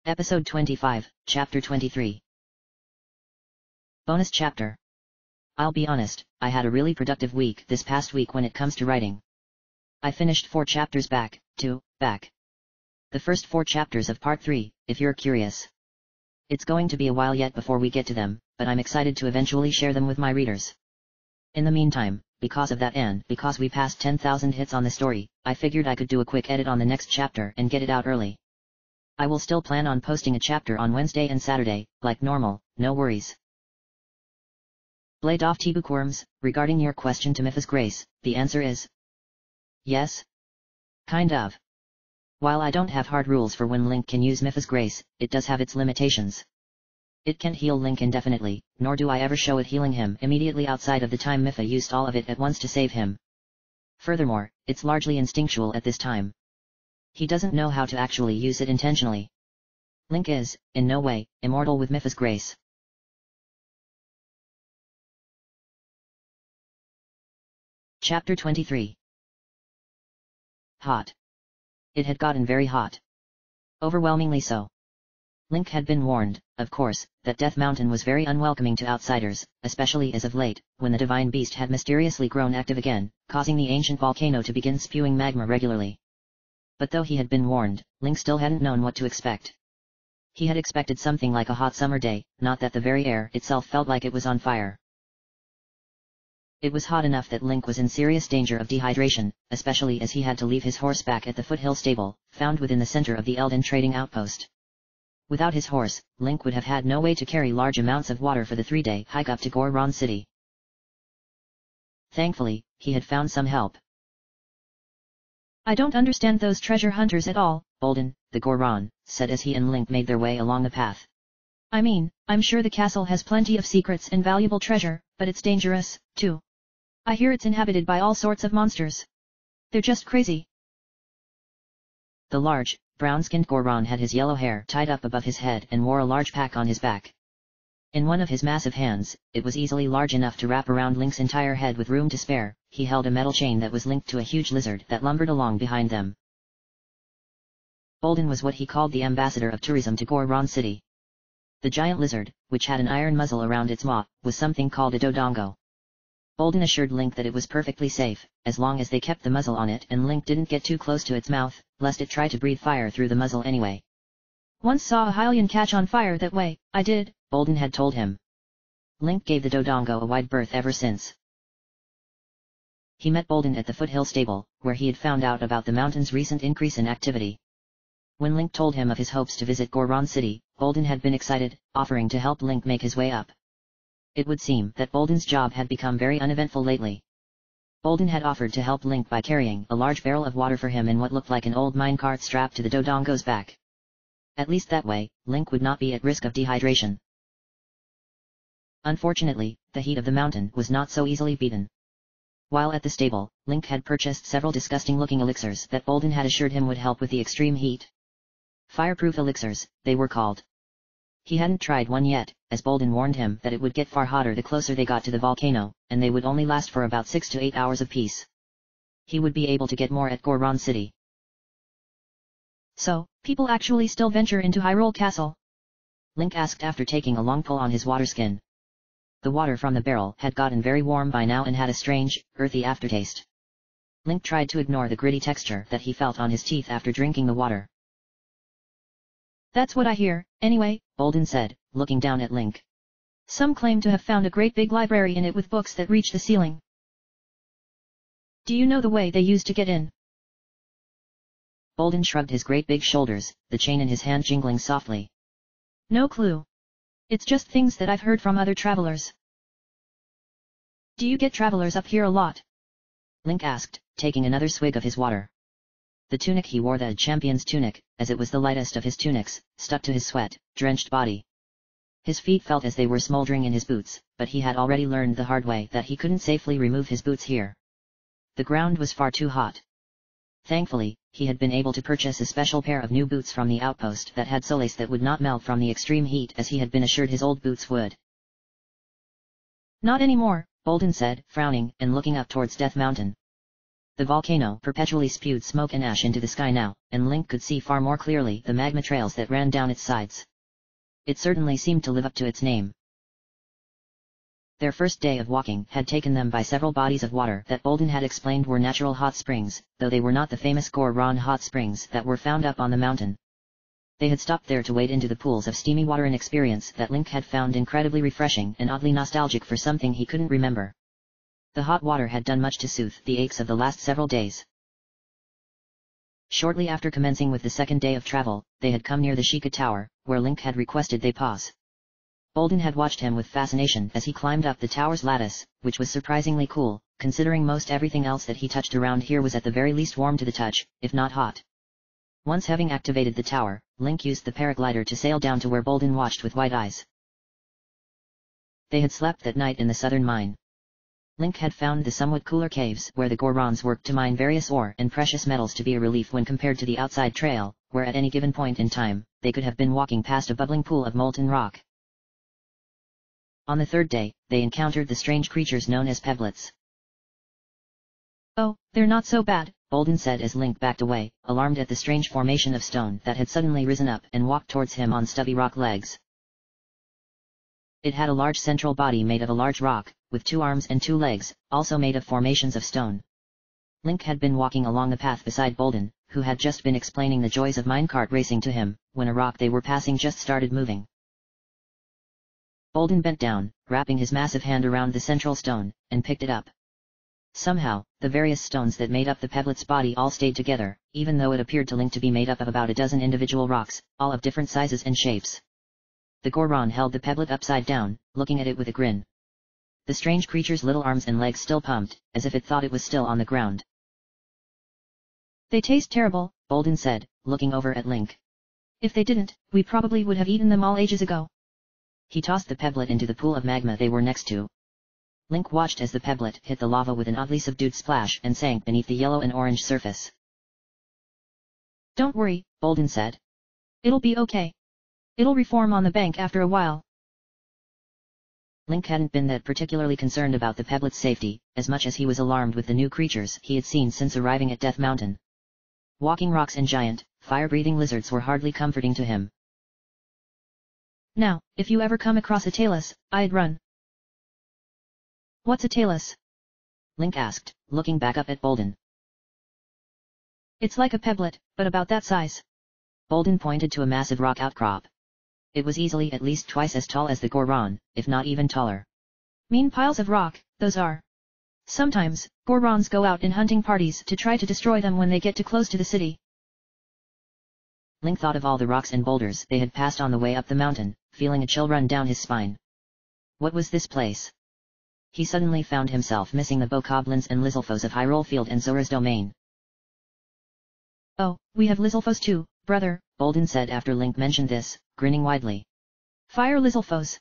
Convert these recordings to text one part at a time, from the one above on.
Episode 25, Chapter 23. Bonus Chapter. I'll be honest, I had a really productive week this past week when it comes to writing. I finished 4 chapters back. The first 4 chapters of Part 3, if you're curious. It's going to be a while yet before we get to them, but I'm excited to eventually share them with my readers. In the meantime, because of that and because we passed 10,000 hits on the story, I figured I could do a quick edit on the next chapter and get it out early. I will still plan on posting a chapter on Wednesday and Saturday, like normal, no worries. Blade off T-Bookworms, regarding your question to Mrs. Grace, the answer is yes. Kind of. While I don't have hard rules for when Link can use Mrs. Grace, it does have its limitations. It can't heal Link indefinitely, nor do I ever show it healing him immediately outside of the time Mipha used all of it at once to save him. Furthermore, it's largely instinctual at this time. He doesn't know how to actually use it intentionally. Link is, in no way, immortal with Mipha's grace. Chapter 23. Hot. It had gotten very hot. Overwhelmingly so. Link had been warned, of course, that Death Mountain was very unwelcoming to outsiders, especially as of late, when the Divine Beast had mysteriously grown active again, causing the ancient volcano to begin spewing magma regularly. But though he had been warned, Link still hadn't known what to expect. He had expected something like a hot summer day, not that the very air itself felt like it was on fire. It was hot enough that Link was in serious danger of dehydration, especially as he had to leave his horse back at the Foothill Stable, found within the center of the Eldin trading outpost. Without his horse, Link would have had no way to carry large amounts of water for the 3-day hike up to Goron City. Thankfully, he had found some help. I don't understand those treasure hunters at all, Bolden, the Goron, said as he and Link made their way along the path. I mean, I'm sure the castle has plenty of secrets and valuable treasure, but it's dangerous, too. I hear it's inhabited by all sorts of monsters. They're just crazy. The large, brown-skinned Goron had his yellow hair tied up above his head and wore a large pack on his back. In one of his massive hands, it was easily large enough to wrap around Link's entire head with room to spare. He held a metal chain that was linked to a huge lizard that lumbered along behind them. Bolden was what he called the ambassador of tourism to Goron City. The giant lizard, which had an iron muzzle around its maw, was something called a Dodongo. Bolden assured Link that it was perfectly safe, as long as they kept the muzzle on it and Link didn't get too close to its mouth, lest it try to breathe fire through the muzzle anyway. Once saw a Hylian catch on fire that way, I did, Bolden had told him. Link gave the Dodongo a wide berth ever since. He met Bolden at the Foothill Stable, where he had found out about the mountain's recent increase in activity. When Link told him of his hopes to visit Goron City, Bolden had been excited, offering to help Link make his way up. It would seem that Bolden's job had become very uneventful lately. Bolden had offered to help Link by carrying a large barrel of water for him in what looked like an old minecart strapped to the Dodongo's back. At least that way, Link would not be at risk of dehydration. Unfortunately, the heat of the mountain was not so easily beaten. While at the stable, Link had purchased several disgusting-looking elixirs that Bolden had assured him would help with the extreme heat. Fireproof elixirs, they were called. He hadn't tried one yet, as Bolden warned him that it would get far hotter the closer they got to the volcano, and they would only last for about 6 to 8 hours apiece. He would be able to get more at Goron City. So, people actually still venture into Hyrule Castle? Link asked after taking a long pull on his water skin. The water from the barrel had gotten very warm by now and had a strange, earthy aftertaste. Link tried to ignore the gritty texture that he felt on his teeth after drinking the water. That's what I hear, anyway, Bolden said, looking down at Link. Some claim to have found a great big library in it with books that reach the ceiling. Do you know the way they used to get in? Bolden shrugged his great big shoulders, the chain in his hand jingling softly. No clue. It's just things that I've heard from other travelers. Do you get travelers up here a lot? Link asked, taking another swig of his water. The tunic he wore, the champion's tunic, as it was the lightest of his tunics, stuck to his sweat-drenched body. His feet felt as they were smoldering in his boots, but he had already learned the hard way that he couldn't safely remove his boots here. The ground was far too hot. Thankfully, he had been able to purchase a special pair of new boots from the outpost that had soles that would not melt from the extreme heat as he had been assured his old boots would. Not anymore, Bolden said, frowning and looking up towards Death Mountain. The volcano perpetually spewed smoke and ash into the sky now, and Link could see far more clearly the magma trails that ran down its sides. It certainly seemed to live up to its name. Their first day of walking had taken them by several bodies of water that Bolden had explained were natural hot springs, though they were not the famous Goron hot springs that were found up on the mountain. They had stopped there to wade into the pools of steamy water, an experience that Link had found incredibly refreshing and oddly nostalgic for something he couldn't remember. The hot water had done much to soothe the aches of the last several days. Shortly after commencing with the second day of travel, they had come near the Sheikah Tower, where Link had requested they pause. Bolden had watched him with fascination as he climbed up the tower's lattice, which was surprisingly cool, considering most everything else that he touched around here was at the very least warm to the touch, if not hot. Once having activated the tower, Link used the paraglider to sail down to where Bolden watched with wide eyes. They had slept that night in the southern mine. Link had found the somewhat cooler caves where the Gorons worked to mine various ore and precious metals to be a relief when compared to the outside trail, where at any given point in time, they could have been walking past a bubbling pool of molten rock. On the third day, they encountered the strange creatures known as Peblets. "Oh, they're not so bad," Bolden said as Link backed away, alarmed at the strange formation of stone that had suddenly risen up and walked towards him on stubby rock legs. It had a large central body made of a large rock, with 2 arms and 2 legs, also made of formations of stone. Link had been walking along the path beside Bolden, who had just been explaining the joys of minecart racing to him, when a rock they were passing just started moving. Bolden bent down, wrapping his massive hand around the central stone, and picked it up. Somehow, the various stones that made up the Peblet's body all stayed together, even though it appeared to Link to be made up of about a dozen individual rocks, all of different sizes and shapes. The Goron held the Peblet upside down, looking at it with a grin. The strange creature's little arms and legs still pumped, as if it thought it was still on the ground. "They taste terrible," Bolden said, looking over at Link. "If they didn't, we probably would have eaten them all ages ago." He tossed the Peblet into the pool of magma they were next to. Link watched as the Peblet hit the lava with an oddly subdued splash and sank beneath the yellow and orange surface. "Don't worry," Bolden said. "It'll be okay. It'll reform on the bank after a while." Link hadn't been that particularly concerned about the Peblet's safety, as much as he was alarmed with the new creatures he had seen since arriving at Death Mountain. Walking rocks and giant, fire-breathing lizards were hardly comforting to him. "Now, if you ever come across a Talus, I'd run." "What's a Talus?" Link asked, looking back up at Bolden. "It's like a Peblet, but about that size." Bolden pointed to a massive rock outcrop. It was easily at least twice as tall as the Goron, if not even taller. "Mean piles of rock, those are. Sometimes, Gorons go out in hunting parties to try to destroy them when they get too close to the city." Link thought of all the rocks and boulders they had passed on the way up the mountain, feeling a chill run down his spine. What was this place? He suddenly found himself missing the Bokoblins and Lizalfos of Hyrule Field and Zora's Domain. "Oh, we have Lizalfos too, brother," Bolden said after Link mentioned this, grinning widely. "Fire Lizalfos.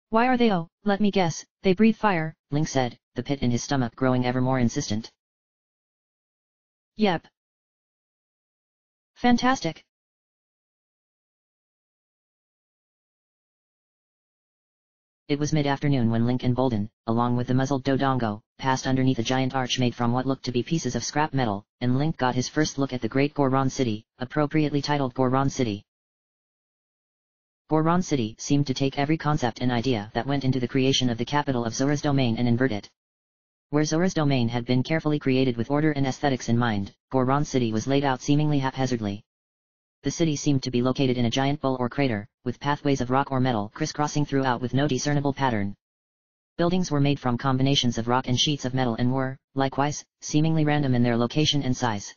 Why are they? Oh, let me guess, they breathe fire," Link said, the pit in his stomach growing ever more insistent. "Yep. Fantastic." It was mid-afternoon when Link and Bolden, along with the muzzled Dodongo, passed underneath a giant arch made from what looked to be pieces of scrap metal, and Link got his first look at the Great Goron City, appropriately titled Goron City. Goron City seemed to take every concept and idea that went into the creation of the capital of Zora's Domain and invert it. Where Zora's Domain had been carefully created with order and aesthetics in mind, Goron City was laid out seemingly haphazardly. The city seemed to be located in a giant bowl or crater, with pathways of rock or metal crisscrossing throughout with no discernible pattern. Buildings were made from combinations of rock and sheets of metal and were, likewise, seemingly random in their location and size.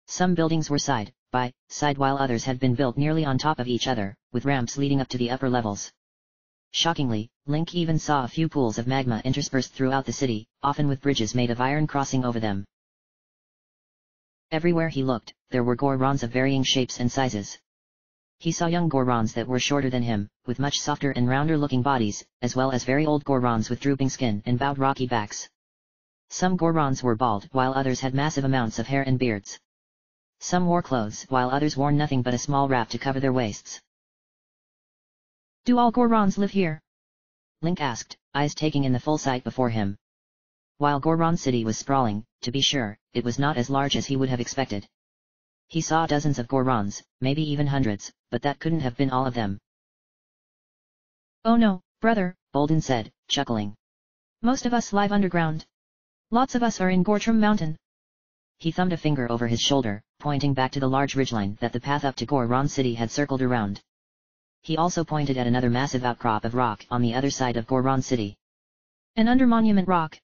Some buildings were side by side while others had been built nearly on top of each other, with ramps leading up to the upper levels. Shockingly, Link even saw a few pools of magma interspersed throughout the city, often with bridges made of iron crossing over them. Everywhere he looked, there were Gorons of varying shapes and sizes. He saw young Gorons that were shorter than him, with much softer and rounder-looking bodies, as well as very old Gorons with drooping skin and bowed rocky backs. Some Gorons were bald, while others had massive amounts of hair and beards. Some wore clothes, while others wore nothing but a small wrap to cover their waists. "Do all Gorons live here?" Link asked, eyes taking in the full sight before him. While Goron City was sprawling, to be sure, it was not as large as he would have expected. He saw dozens of Gorons, maybe even hundreds, but that couldn't have been all of them. Oh no, brother, Bolden said, chuckling. Most of us live underground. Lots of us are in Gortram Mountain. He thumbed a finger over his shoulder, pointing back to the large ridgeline that the path up to Goron City had circled around. He also pointed at another massive outcrop of rock on the other side of Goron City. An under-monument rock.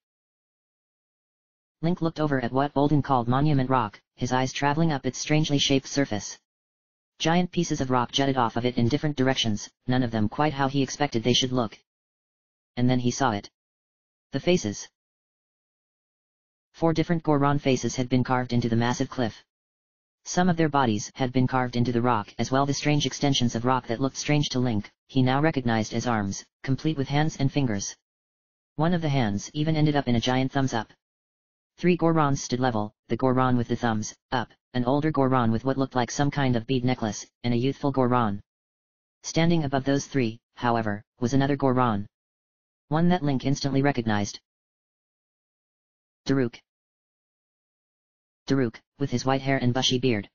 Link looked over at what Bolden called Monument Rock, his eyes traveling up its strangely shaped surface. Giant pieces of rock jutted off of it in different directions, none of them quite how he expected they should look. And then he saw it. The faces. 4 different Goron faces had been carved into the massive cliff. Some of their bodies had been carved into the rock as well. The strange extensions of rock that looked strange to Link, he now recognized as arms, complete with hands and fingers. One of the hands even ended up in a giant thumbs up. 3 Gorons stood level, the Goron with the thumbs up, an older Goron with what looked like some kind of bead necklace, and a youthful Goron. Standing above those 3, however, was another Goron. One that Link instantly recognized. Daruk. Daruk, with his white hair and bushy beard.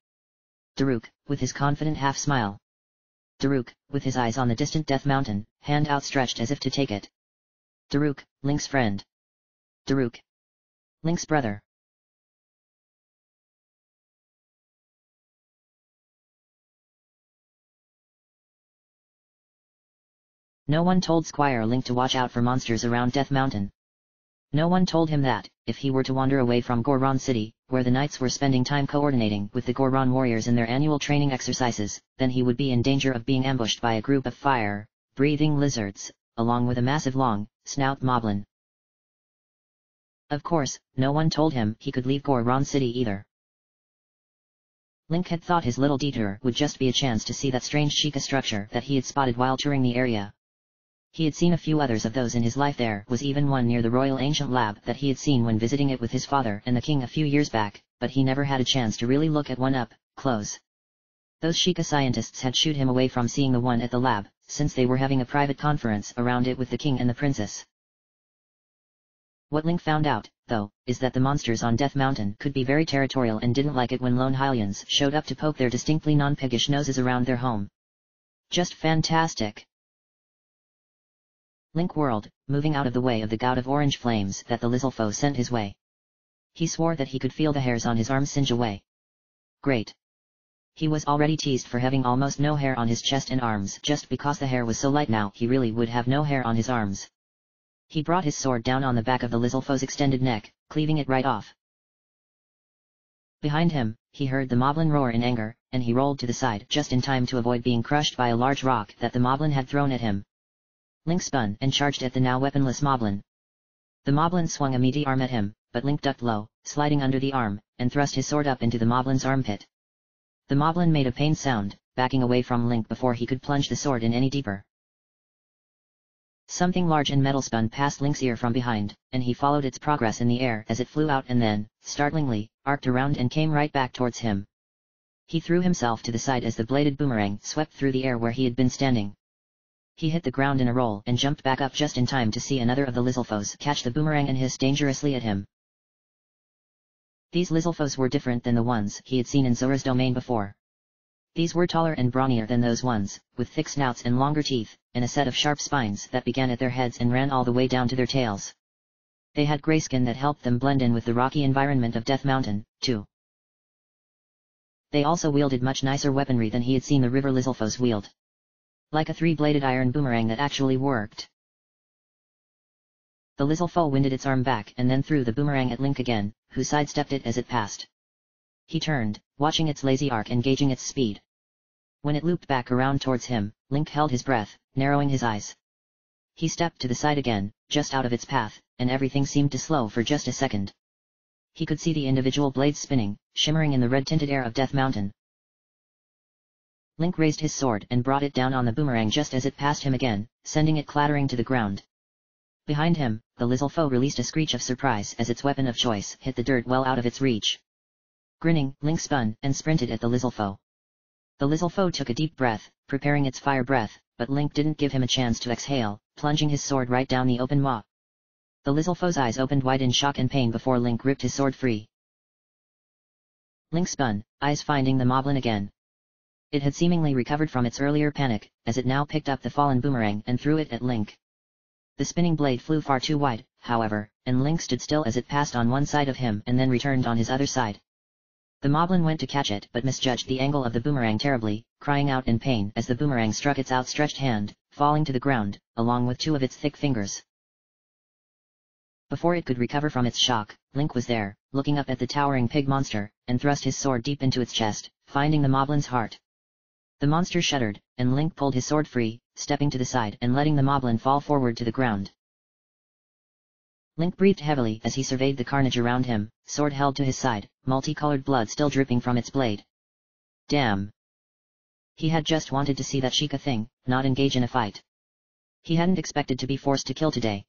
Daruk, with his confident half-smile. Daruk, with his eyes on the distant Death Mountain, hand outstretched as if to take it. Daruk, Link's friend. Daruk, Link's brother. No one told Squire Link to watch out for monsters around Death Mountain. No one told him that, if he were to wander away from Goron City, where the knights were spending time coordinating with the Goron warriors in their annual training exercises, then he would be in danger of being ambushed by a group of fire-breathing lizards, along with a massive long-snout moblin. Of course, no one told him he could leave Goron City either. Link had thought his little detour would just be a chance to see that strange Sheikah structure that he had spotted while touring the area. He had seen a few others of those in his life. There was even one near the Royal Ancient Lab that he had seen when visiting it with his father and the king a few years back, but he never had a chance to really look at one up close. Those Sheikah scientists had shooed him away from seeing the one at the lab, since they were having a private conference around it with the king and the princess. What Link found out, though, is that the monsters on Death Mountain could be very territorial and didn't like it when lone Hylians showed up to poke their distinctly non-piggish noses around their home. Just fantastic. Link whirled, moving out of the way of the gout of orange flames that the Lizalfos sent his way. He swore that he could feel the hairs on his arms singe away. Great. He was already teased for having almost no hair on his chest and arms just because the hair was so light. Now he really would have no hair on his arms. He brought his sword down on the back of the Lizalfos' extended neck, cleaving it right off. Behind him, he heard the moblin roar in anger, and he rolled to the side just in time to avoid being crushed by a large rock that the moblin had thrown at him. Link spun and charged at the now weaponless moblin. The moblin swung a meaty arm at him, but Link ducked low, sliding under the arm, and thrust his sword up into the moblin's armpit. The moblin made a pained sound, backing away from Link before he could plunge the sword in any deeper. Something large and metal spun past Link's ear from behind, and he followed its progress in the air as it flew out and then, startlingly, arced around and came right back towards him. He threw himself to the side as the bladed boomerang swept through the air where he had been standing. He hit the ground in a roll and jumped back up just in time to see another of the Lizalfos catch the boomerang and hiss dangerously at him. These Lizalfos were different than the ones he had seen in Zora's domain before. These were taller and brawnier than those ones, with thick snouts and longer teeth, and a set of sharp spines that began at their heads and ran all the way down to their tails. They had gray skin that helped them blend in with the rocky environment of Death Mountain, too. They also wielded much nicer weaponry than he had seen the river Lizalfos wield. Like a 3-bladed iron boomerang that actually worked. The Lizalfo winded its arm back and then threw the boomerang at Link again, who sidestepped it as it passed. He turned, watching its lazy arc and gauging its speed. When it looped back around towards him, Link held his breath, narrowing his eyes. He stepped to the side again, just out of its path, and everything seemed to slow for just a second. He could see the individual blades spinning, shimmering in the red-tinted air of Death Mountain. Link raised his sword and brought it down on the boomerang just as it passed him again, sending it clattering to the ground. Behind him, the Lizalfo released a screech of surprise as its weapon of choice hit the dirt well out of its reach. Grinning, Link spun and sprinted at the Lizalfo. The Lizalfo took a deep breath, preparing its fire breath, but Link didn't give him a chance to exhale, plunging his sword right down the open maw. The Lizalfo's eyes opened wide in shock and pain before Link ripped his sword free. Link spun, eyes finding the moblin again. It had seemingly recovered from its earlier panic, as it now picked up the fallen boomerang and threw it at Link. The spinning blade flew far too wide, however, and Link stood still as it passed on one side of him and then returned on his other side. The moblin went to catch it but misjudged the angle of the boomerang terribly, crying out in pain as the boomerang struck its outstretched hand, falling to the ground, along with two of its thick fingers. Before it could recover from its shock, Link was there, looking up at the towering pig monster, and thrust his sword deep into its chest, finding the moblin's heart. The monster shuddered, and Link pulled his sword free, stepping to the side and letting the moblin fall forward to the ground. Link breathed heavily as he surveyed the carnage around him, sword held to his side, multicolored blood still dripping from its blade. Damn! He had just wanted to see that Sheikah thing, not engage in a fight. He hadn't expected to be forced to kill today.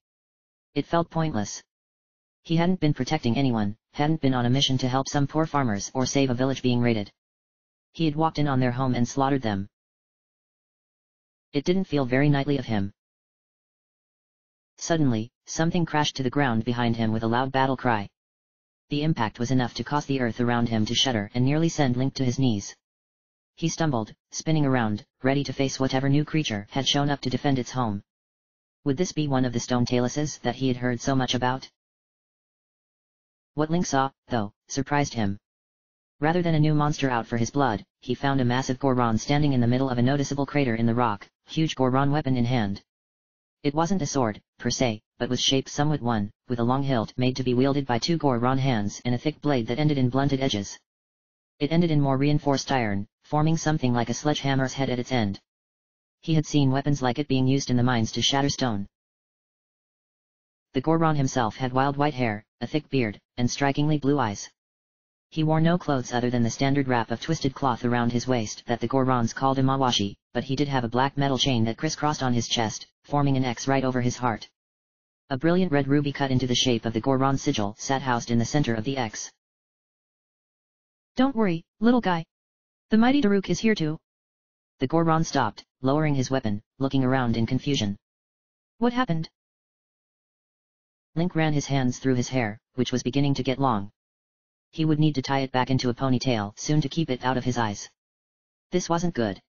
It felt pointless. He hadn't been protecting anyone, hadn't been on a mission to help some poor farmers or save a village being raided. He had walked in on their home and slaughtered them. It didn't feel very knightly of him. Suddenly, something crashed to the ground behind him with a loud battle cry. The impact was enough to cause the earth around him to shudder and nearly send Link to his knees. He stumbled, spinning around, ready to face whatever new creature had shown up to defend its home. Would this be one of the stone tailises that he had heard so much about? What Link saw, though, surprised him. Rather than a new monster out for his blood, he found a massive Goron standing in the middle of a noticeable crater in the rock, huge Goron weapon in hand. It wasn't a sword, per se, but was shaped somewhat one, with a long hilt made to be wielded by two Goron hands and a thick blade that ended in blunted edges. It ended in more reinforced iron, forming something like a sledgehammer's head at its end. He had seen weapons like it being used in the mines to shatter stone. The Goron himself had wild white hair, a thick beard, and strikingly blue eyes. He wore no clothes other than the standard wrap of twisted cloth around his waist that the Gorons called a mawashi, but he did have a black metal chain that crisscrossed on his chest, forming an X right over his heart. A brilliant red ruby cut into the shape of the Goron sigil sat housed in the center of the X. Don't worry, little guy. The mighty Daruk is here too. The Goron stopped, lowering his weapon, looking around in confusion. What happened? Link ran his hands through his hair, which was beginning to get long. He would need to tie it back into a ponytail soon to keep it out of his eyes. This wasn't good.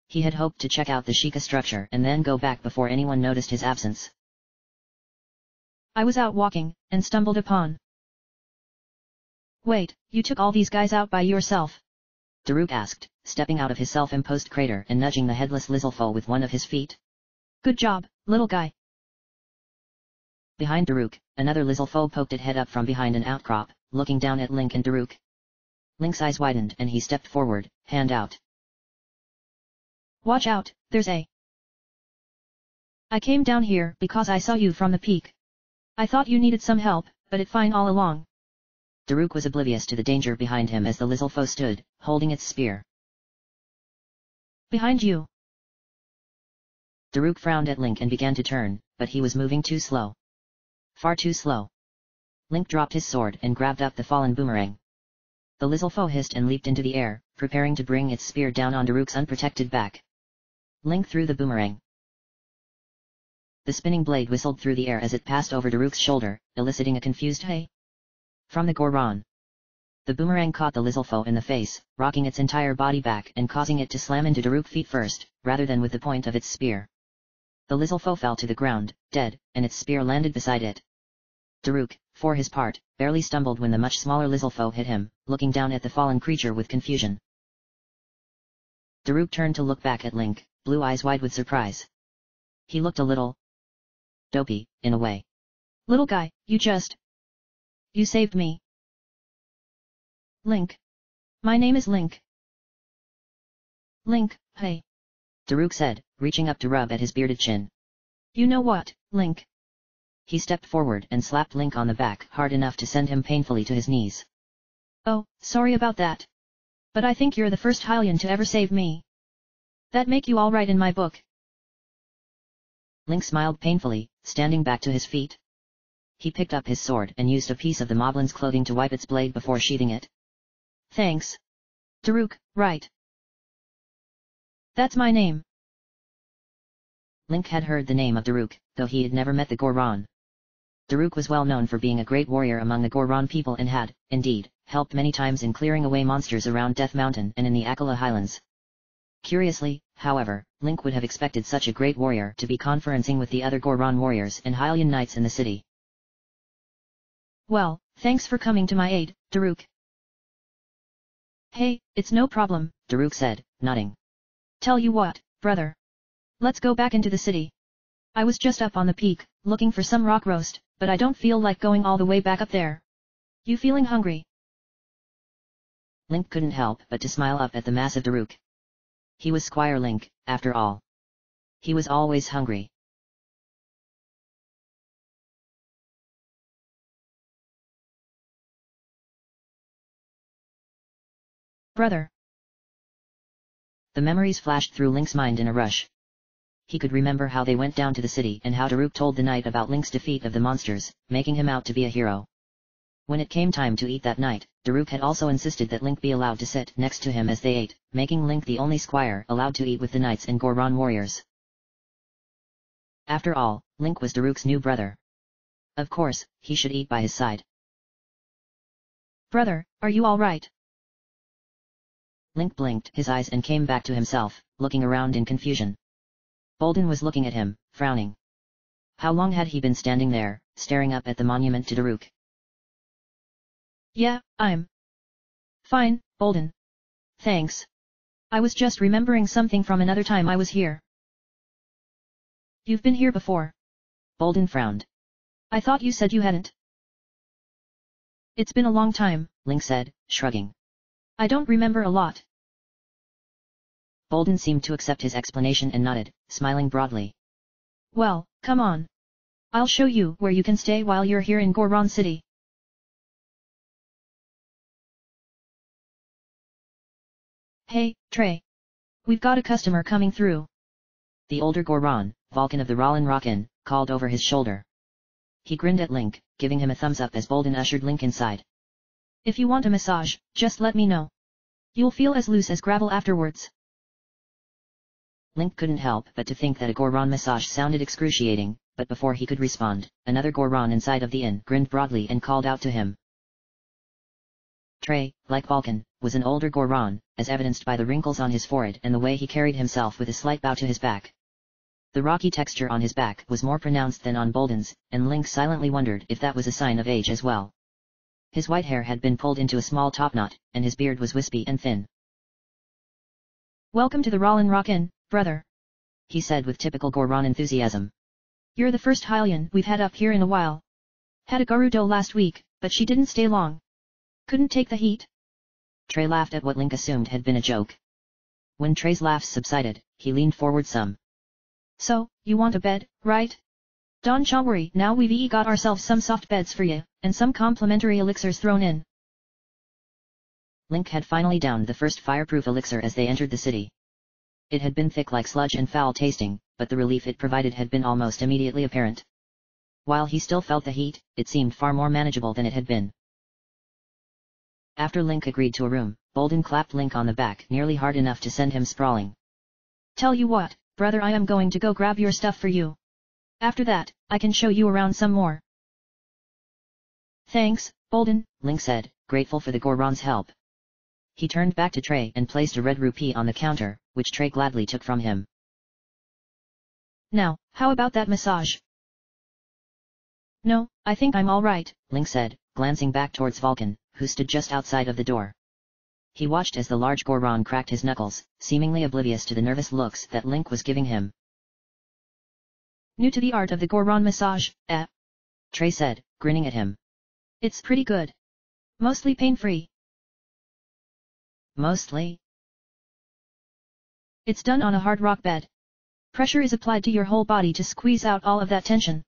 He had hoped to check out the Sheikah structure and then go back before anyone noticed his absence. I was out walking, and stumbled upon. Wait, you took all these guys out by yourself? Daruk asked, stepping out of his self-imposed crater and nudging the headless Lizalfo with one of his feet. Good job, little guy. Behind Daruk, another Lizalfo poked its head up from behind an outcrop, looking down at Link and Daruk. Link's eyes widened and he stepped forward, hand out. Watch out, there's a... I came down here because I saw you from the peak. I thought you needed some help, but it fine all along. Daruk was oblivious to the danger behind him as the Lizalfo stood, holding its spear. Behind you. Daruk frowned at Link and began to turn, but he was moving too slow. Far too slow. Link dropped his sword and grabbed up the fallen boomerang. The Lizalfo hissed and leaped into the air, preparing to bring its spear down on Daruk's unprotected back. Link threw the boomerang. The spinning blade whistled through the air as it passed over Daruk's shoulder, eliciting a confused hey from the Goron. The boomerang caught the Lizalfo in the face, rocking its entire body back and causing it to slam into Daruk's feet first, rather than with the point of its spear. The Lizalfo fell to the ground, dead, and its spear landed beside it. Daruk, for his part, barely stumbled when the much smaller Lizalfo hit him, looking down at the fallen creature with confusion. Daruk turned to look back at Link, blue eyes wide with surprise. He looked a little dopey, in a way. Little guy, you saved me. Link. My name is Link. Link, hey. Daruk said, reaching up to rub at his bearded chin. You know what, Link? He stepped forward and slapped Link on the back hard enough to send him painfully to his knees. Oh, sorry about that. But I think you're the first Hylian to ever save me. That make you all right in my book. Link smiled painfully, standing back to his feet. He picked up his sword and used a piece of the moblin's clothing to wipe its blade before sheathing it. Thanks. Daruk, right. That's my name. Link had heard the name of Daruk, though he had never met the Goron. Daruk was well known for being a great warrior among the Goron people and had, indeed, helped many times in clearing away monsters around Death Mountain and in the Akala Highlands. Curiously, however, Link would have expected such a great warrior to be conferencing with the other Goron warriors and Hylian knights in the city. Well, thanks for coming to my aid, Daruk. Hey, it's no problem, Daruk said, nodding. Tell you what, brother. Let's go back into the city. I was just up on the peak, looking for some rock roast, but I don't feel like going all the way back up there. You feeling hungry? Link couldn't help but to smile up at the massive Daruk. He was Squire Link, after all. He was always hungry. Brother. The memories flashed through Link's mind in a rush. He could remember how they went down to the city and how Daruk told the knight about Link's defeat of the monsters, making him out to be a hero. When it came time to eat that night, Daruk had also insisted that Link be allowed to sit next to him as they ate, making Link the only squire allowed to eat with the knights and Goron warriors. After all, Link was Daruk's new brother. Of course, he should eat by his side. Brother, are you all right? Link blinked his eyes and came back to himself, looking around in confusion. Bolden was looking at him, frowning. How long had he been standing there, staring up at the monument to Daruk? Yeah, I'm fine, Bolden. Thanks. I was just remembering something from another time I was here. You've been here before. Bolden frowned. I thought you said you hadn't. It's been a long time, Link said, shrugging. I don't remember a lot. Bolden seemed to accept his explanation and nodded, smiling broadly. Well, come on. I'll show you where you can stay while you're here in Goron City. Hey, Trey. We've got a customer coming through. The older Goron, Vulcan of the Rallen Rockin, called over his shoulder. He grinned at Link, giving him a thumbs up as Bolden ushered Link inside. If you want a massage, just let me know. You'll feel as loose as gravel afterwards. Link couldn't help but to think that a Goron massage sounded excruciating, but before he could respond, another Goron inside of the inn grinned broadly and called out to him. Trey, like Vulcan, was an older Goron, as evidenced by the wrinkles on his forehead and the way he carried himself with a slight bow to his back. The rocky texture on his back was more pronounced than on Bolden's, and Link silently wondered if that was a sign of age as well. His white hair had been pulled into a small topknot, and his beard was wispy and thin. Welcome to the Rallen Rockin, brother, he said with typical Goron enthusiasm. You're the first Hylian we've had up here in a while. Had a Gerudo last week, but she didn't stay long. Couldn't take the heat. Trey laughed at what Link assumed had been a joke. When Trey's laughs subsided, he leaned forward some. So, you want a bed, right? Don't worry, now we've got ourselves some soft beds for you, and some complimentary elixirs thrown in. Link had finally downed the first fireproof elixir as they entered the city. It had been thick like sludge and foul tasting, but the relief it provided had been almost immediately apparent. While he still felt the heat, it seemed far more manageable than it had been. After Link agreed to a room, Bolden clapped Link on the back nearly hard enough to send him sprawling. Tell you what, brother, I am going to go grab your stuff for you. After that, I can show you around some more. Thanks, Bolden, Link said, grateful for the Goron's help. He turned back to Trey and placed a red rupee on the counter, which Trey gladly took from him. Now, how about that massage? No, I think I'm all right, Link said, glancing back towards Vulcan, who stood just outside of the door. He watched as the large Goron cracked his knuckles, seemingly oblivious to the nervous looks that Link was giving him. New to the art of the Goron massage, eh? Trey said, grinning at him. It's pretty good. Mostly pain-free. Mostly? It's done on a hard rock bed. Pressure is applied to your whole body to squeeze out all of that tension.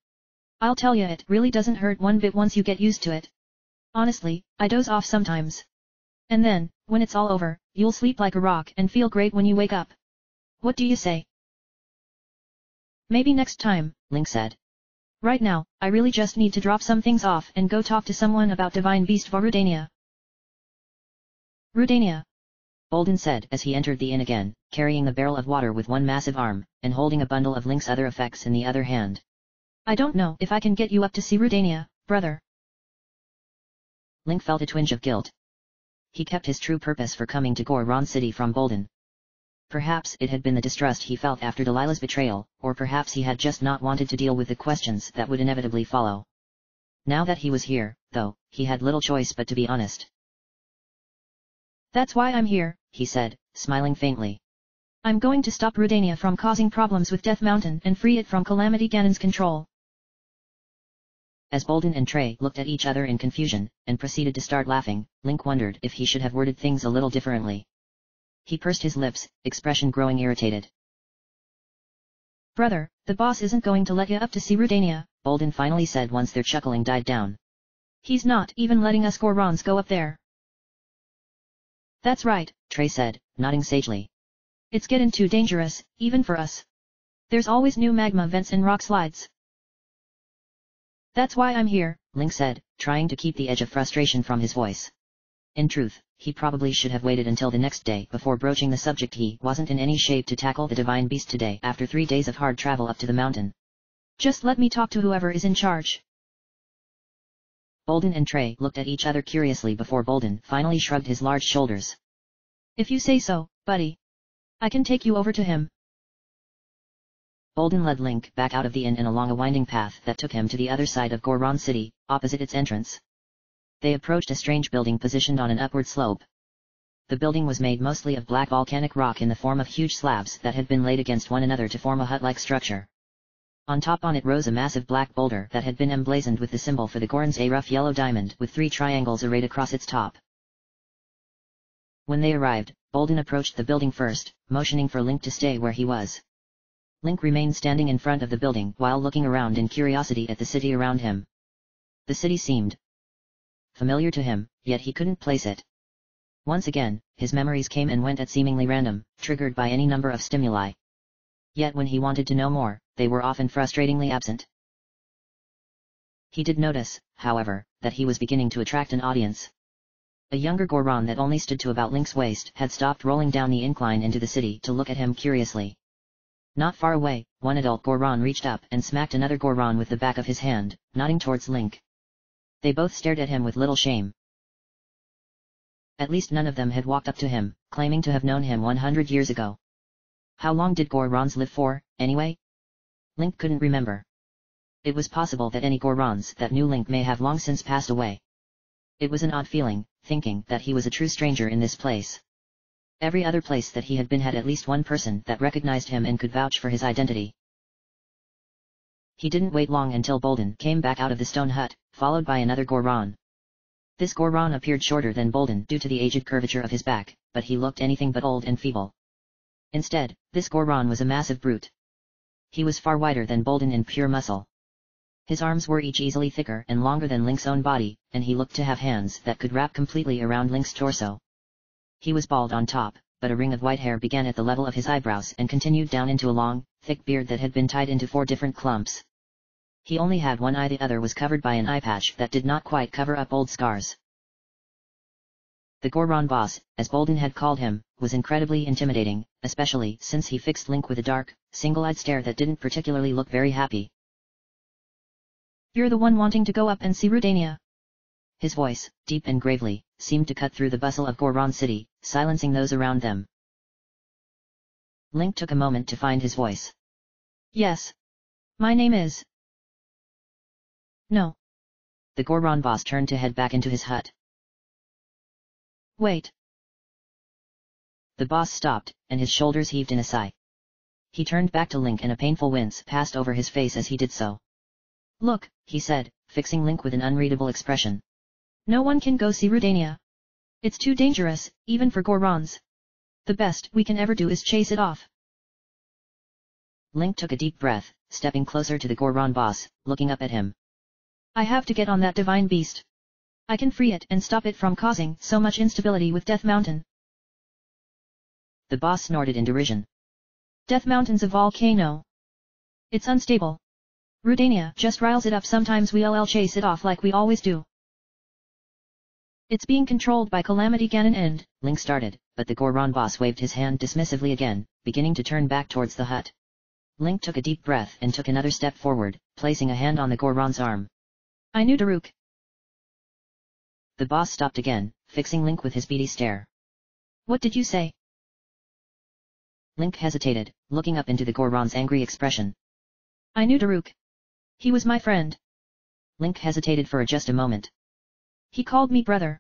I'll tell you, it really doesn't hurt one bit once you get used to it. Honestly, I doze off sometimes. And then, when it's all over, you'll sleep like a rock and feel great when you wake up. What do you say? Maybe next time, Link said. Right now, I really just need to drop some things off and go talk to someone about Divine Beast Vorudania. Rudania, Bolden said as he entered the inn again, carrying the barrel of water with one massive arm, and holding a bundle of Link's other effects in the other hand. I don't know if I can get you up to see Rudania, brother. Link felt a twinge of guilt. He kept his true purpose for coming to Goron City from Bolden. Perhaps it had been the distrust he felt after Delilah's betrayal, or perhaps he had just not wanted to deal with the questions that would inevitably follow. Now that he was here, though, he had little choice but to be honest. That's why I'm here, he said, smiling faintly. I'm going to stop Rudania from causing problems with Death Mountain and free it from Calamity Ganon's control. As Bolden and Trey looked at each other in confusion, and proceeded to start laughing, Link wondered if he should have worded things a little differently. He pursed his lips, expression growing irritated. Brother, the boss isn't going to let you up to see Rudania, Bolden finally said once their chuckling died down. He's not even letting us Gorons go up there. That's right, Trey said, nodding sagely. It's getting too dangerous, even for us. There's always new magma vents and rock slides. That's why I'm here, Link said, trying to keep the edge of frustration from his voice. In truth, he probably should have waited until the next day before broaching the subject. He wasn't in any shape to tackle the divine beast today after 3 days of hard travel up to the mountain. Just let me talk to whoever is in charge. Bolden and Trey looked at each other curiously before Bolden finally shrugged his large shoulders. If you say so, buddy. I can take you over to him. Bolden led Link back out of the inn and along a winding path that took him to the other side of Goron City, opposite its entrance. They approached a strange building positioned on an upward slope. The building was made mostly of black volcanic rock in the form of huge slabs that had been laid against one another to form a hut-like structure. On top on it rose a massive black boulder that had been emblazoned with the symbol for the Gorons, a rough yellow diamond with 3 triangles arrayed across its top. When they arrived, Bolden approached the building first, motioning for Link to stay where he was. Link remained standing in front of the building while looking around in curiosity at the city around him. The city seemed familiar to him, yet he couldn't place it. Once again, his memories came and went at seemingly random, triggered by any number of stimuli. Yet when he wanted to know more, they were often frustratingly absent. He did notice, however, that he was beginning to attract an audience. A younger Goron that only stood to about Link's waist had stopped rolling down the incline into the city to look at him curiously. Not far away, one adult Goron reached up and smacked another Goron with the back of his hand, nodding towards Link. They both stared at him with little shame. At least none of them had walked up to him, claiming to have known him 100 years ago. How long did Gorons live for, anyway? Link couldn't remember. It was possible that any Gorons that knew Link may have long since passed away. It was an odd feeling, thinking that he was a true stranger in this place. Every other place that he had been had at least one person that recognized him and could vouch for his identity. He didn't wait long until Bolden came back out of the stone hut, followed by another Goron. This Goron appeared shorter than Bolden due to the aged curvature of his back, but he looked anything but old and feeble. Instead, this Goron was a massive brute. He was far wider than Bolden in pure muscle. His arms were each easily thicker and longer than Link's own body, and he looked to have hands that could wrap completely around Link's torso. He was bald on top, but a ring of white hair began at the level of his eyebrows and continued down into a long, thick beard that had been tied into 4 different clumps. He only had one eye, the other was covered by an eye patch that did not quite cover up old scars. The Goron boss, as Bolden had called him, was incredibly intimidating, especially since he fixed Link with a dark, single-eyed stare that didn't particularly look very happy. You're the one wanting to go up and see Rudania. His voice, deep and gravely, seemed to cut through the bustle of Goron City, silencing those around them. Link took a moment to find his voice. Yes. My name is... No. The Goron boss turned to head back into his hut. Wait. The boss stopped, and his shoulders heaved in a sigh. He turned back to Link and a painful wince passed over his face as he did so. Look, he said, fixing Link with an unreadable expression. No one can go see Rudania. It's too dangerous, even for Gorons. The best we can ever do is chase it off. Link took a deep breath, stepping closer to the Goron boss, looking up at him. I have to get on that divine beast. I can free it and stop it from causing so much instability with Death Mountain. The boss snorted in derision. Death Mountain's a volcano. It's unstable. Rudania just riles it up. Sometimes we'll chase it off like we always do. It's being controlled by Calamity Ganon and... Link started, but the Goron boss waved his hand dismissively again, beginning to turn back towards the hut. Link took a deep breath and took another step forward, placing a hand on the Goron's arm. I knew Daruk. The boss stopped again, fixing Link with his beady stare. What did you say? Link hesitated, looking up into the Goron's angry expression. I knew Daruk. He was my friend. Link hesitated for just a moment. He called me brother.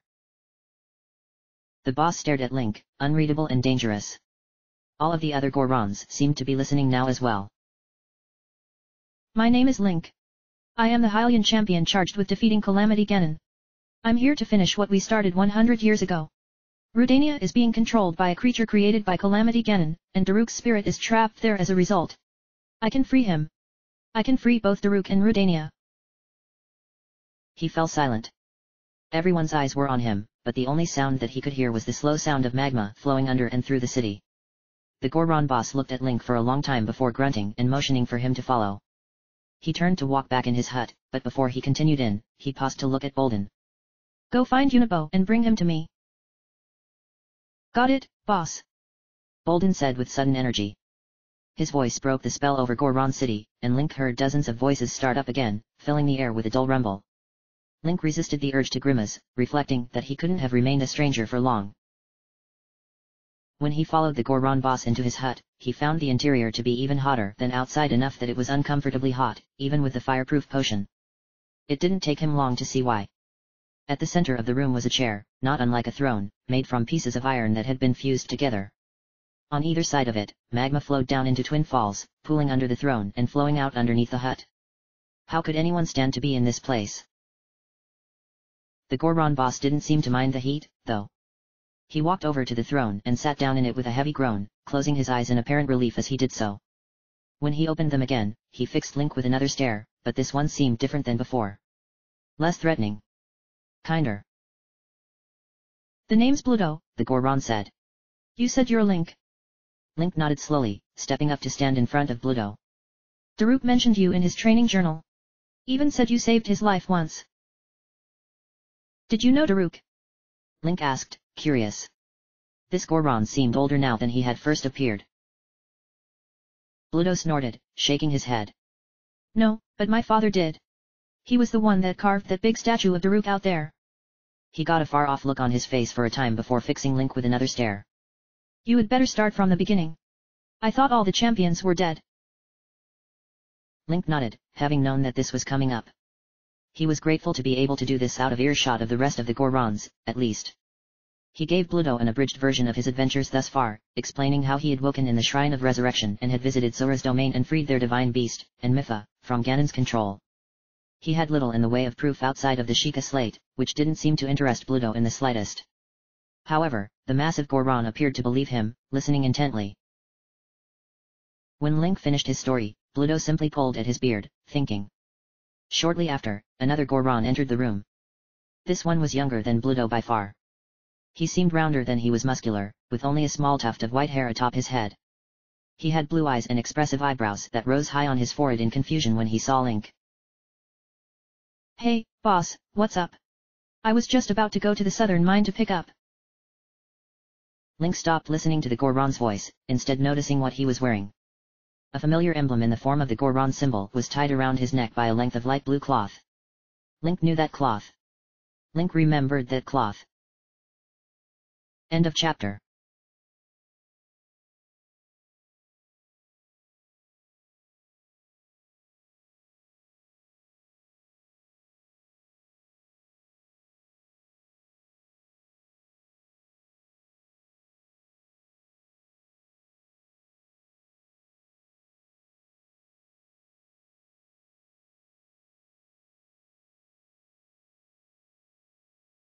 The boss stared at Link, unreadable and dangerous. All of the other Gorons seemed to be listening now as well. My name is Link. I am the Hylian champion charged with defeating Calamity Ganon. I'm here to finish what we started 100 years ago. Rudania is being controlled by a creature created by Calamity Ganon, and Daruk's spirit is trapped there as a result. I can free him. I can free both Daruk and Rudania. He fell silent. Everyone's eyes were on him, but the only sound that he could hear was the slow sound of magma flowing under and through the city. The Goron boss looked at Link for a long time before grunting and motioning for him to follow. He turned to walk back in his hut, but before he continued in, he paused to look at Bolden. Go find Unibo and bring him to me. Got it, boss. Bolden said with sudden energy. His voice broke the spell over Goron City, and Link heard dozens of voices start up again, filling the air with a dull rumble. Link resisted the urge to grimace, reflecting that he couldn't have remained a stranger for long. When he followed the Goron boss into his hut, he found the interior to be even hotter than outside, enough that it was uncomfortably hot, even with the fireproof potion. It didn't take him long to see why. At the center of the room was a chair, not unlike a throne, made from pieces of iron that had been fused together. On either side of it, magma flowed down into twin falls, pooling under the throne and flowing out underneath the hut. How could anyone stand to be in this place? The Goron boss didn't seem to mind the heat, though. He walked over to the throne and sat down in it with a heavy groan, closing his eyes in apparent relief as he did so. When he opened them again, he fixed Link with another stare, but this one seemed different than before. Less threatening. Kinder. The name's Bluto, the Goron said. You said you're Link. Link nodded slowly, stepping up to stand in front of Bluto. Daruk mentioned you in his training journal. Even said you saved his life once. Did you know Daruk? Link asked, curious. This Goron seemed older now than he had first appeared. Bluto snorted, shaking his head. No, but my father did. He was the one that carved that big statue of Daruk out there. He got a far-off look on his face for a time before fixing Link with another stare. You had better start from the beginning. I thought all the champions were dead. Link nodded, having known that this was coming up. He was grateful to be able to do this out of earshot of the rest of the Gorons, at least. He gave Bluto an abridged version of his adventures thus far, explaining how he had woken in the Shrine of Resurrection and had visited Zora's domain and freed their divine beast, and Mipha, from Ganon's control. He had little in the way of proof outside of the Sheikah slate, which didn't seem to interest Bluto in the slightest. However, the massive Goron appeared to believe him, listening intently. When Link finished his story, Bluto simply pulled at his beard, thinking. Shortly after, another Goron entered the room. This one was younger than Bluto by far. He seemed rounder than he was muscular, with only a small tuft of white hair atop his head. He had blue eyes and expressive eyebrows that rose high on his forehead in confusion when he saw Link. Hey, boss, what's up? I was just about to go to the southern mine to pick up. Link stopped listening to the Goron's voice, instead noticing what he was wearing. A familiar emblem in the form of the Goron symbol was tied around his neck by a length of light blue cloth. Link knew that cloth. Link remembered that cloth. End of chapter.